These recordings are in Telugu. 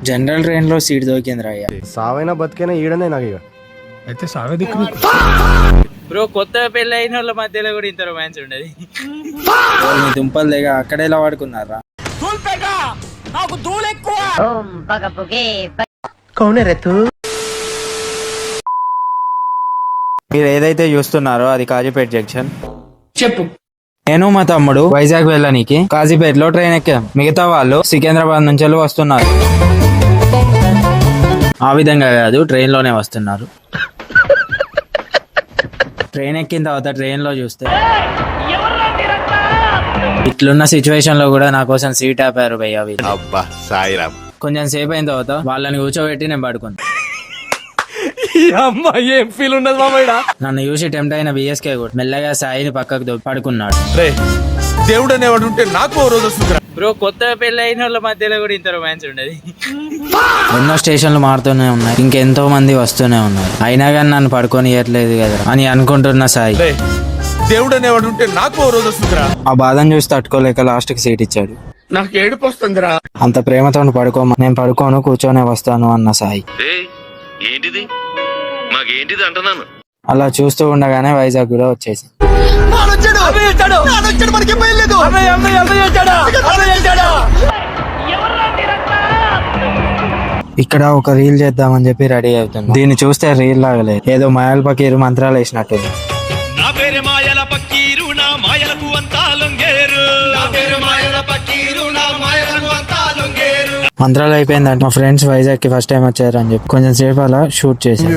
జనరల్ ట్రైన్ లో సీట్ దొరికిందిరా అయ్యా. సావైనా బతికైనా ఈడనే నాకు ఇక. అయితే సావే దిక్కు. బ్రో కొత్తగా పెళ్లి అయిన వాళ్ళ మధ్యలో కూడా ఇంత రొమాన్స్ ఉండదు. మీ దుంపలు లేక అక్కడే ఇలా వాడుకున్నారా? మీరు ఏదైతే చూస్తున్నారో అది కాజీపేట జంక్షన్. చెప్పు. నేను మా తమ్ముడు వైజాగ్ వెళ్ళడానికి కాజీపేటలో ట్రైన్ ఎక్కాం. మిగతా వాళ్ళు సికింద్రాబాద్ నుంచి వస్తున్నారు. ఆ విధంగా కాదు, ట్రైన్ లోనే వస్తున్నారు. ట్రైన్ ఎక్కిన తర్వాత ట్రైన్ లో చూస్తే ఇట్లున్న సిచ్యువేషన్ లో కూడా నా కోసం సీట్ ఆపారు భయ్యా వీళ్ళు. అబ్బా సాయిరామ్. కొంచెం సేపు అయిన తర్వాత వాళ్ళని కూర్చోబెట్టి నేను పడుకున్నా. ఏం ఫీల్ ఉన్నది మామయ్య? నన్ను చూసి టెంప్ట్ అయిన బిఎస్కే కూడా మెల్లగా సాయిని పక్కకు పడుకున్నాడు. దేవుడు అనేవాడు ఉంటే నాకు ఓ రోజు వస్తుంది. బ్రో కొత్తగా పెళ్లి అయిన వాళ్ళ మధ్యలో కూడా ఇంత రొమాన్స్ ఉండదు. ఎన్నో స్టేషన్లు మారుతూనే ఉన్నాయి, ఇంకెంతో మంది వస్తూనే ఉన్నారు. అయినా కానీ నన్ను పడుకోనియట్లేదు కదా అని అనుకుంటున్న సాయి, దేవుడు అనేవాడు ఉంటే నాకు ఓ రోజు వస్తుందిరా. ఆ బాధను చూసి తట్టుకోలేక లాస్ట్ కి సీట్ ఇచ్చాడు. నాకు ఏడుపు వస్తుందిరా. అంత ప్రేమతో నేను పడుకోను, కూర్చొనే వస్తాను అన్న సాయి. ఏంటిది మాకేంటిది అంటున్నాను. అలా చూస్తూ ఉండగానే వైజాగ్ కూడా వచ్చేసి ఇక్కడ ఒక రీల్ చేద్దామని చెప్పి రెడీ అవుతుంది. దీన్ని చూస్తే రీల్ లాగలేదు, ఏదో మాయల పకీరు మంత్రాలు వేసినట్టు. నా పేరు మాయల పకీరు, నా మాయలకు అంతా లొంగేరు. నా పేరు మాయల పకీరు, నా మాయలకు అంతా లొంగేరు. మంత్రాలు అయిపోయిందంటే మా ఫ్రెండ్స్ వైజాగ్ కి ఫస్ట్ టైం వచ్చారు అని చెప్పి కొంచెం సేపు అలా షూట్ చేశాను.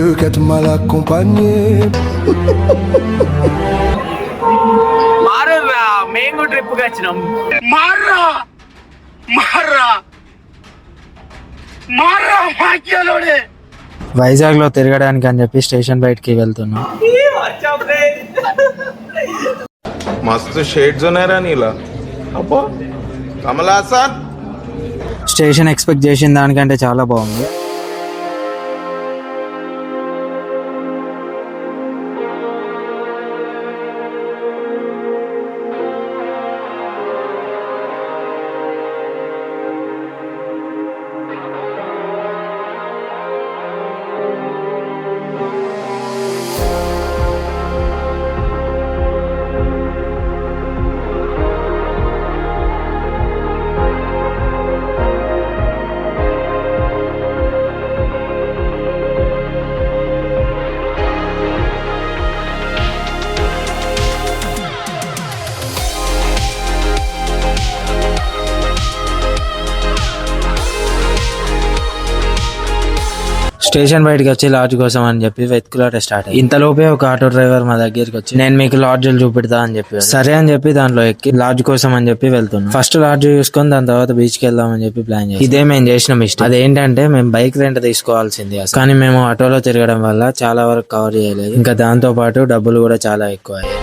మేము ట్రిప్ కి వచ్చినాం. వైజాగ్ లో తిరగడానికి అని చెప్పి స్టేషన్ బయటకి వెళ్తున్నాం. మస్తు షేడ్స్ ఉన్నాయరా నీలా. అబ్బో కమల్ హాసన్. స్టేషన్ ఎక్స్పెక్ట్ చేసిన దానికంటే చాలా బాగుంది. స్టేషన్ బయటకి వచ్చి లాడ్జ్ కోసం అని చెప్పి వెతుకులాట స్టార్ట్ అయ్యి, ఇంతలోపే ఒక ఆటో డ్రైవర్ మా దగ్గరికి వచ్చి నేను మీకు లాడ్జ్లు చూపెడతా అని చెప్పి, సరే అని చెప్పి దాంట్లో ఎక్కి లాడ్జ్ కోసం అని చెప్పి వెళ్తున్నాం. ఫస్ట్ లాడ్జ్ చూసుకొని దాని తర్వాత బీచ్ కి వెళ్దామని చెప్పి ప్లాన్ చేసి, ఇదే మేము చేసిన మిస్టేక్. అదేంటంటే మేము బైక్ రెంట్ తీసుకోవాల్సింది, కానీ మేము ఆటోలో తిరగడం వల్ల చాలా వరకు కవర్ చేయలేదు. ఇంకా దాంతో పాటు డబ్బులు కూడా చాలా ఎక్కువ అయ్యాయి.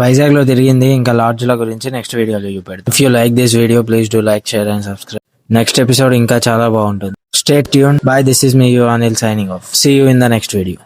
వైజాగ్ లో తిరిగింది ఇంకా లాడ్జ్ల గురించి నెక్స్ట్ వీడియోలో చూపెడతాం. If you like this video please do like, share and subscribe. Next episode ఇంకా చాలా బాగుంటుంది. Stay tuned. Bye, this is me you Anil signing off. See you in the next video.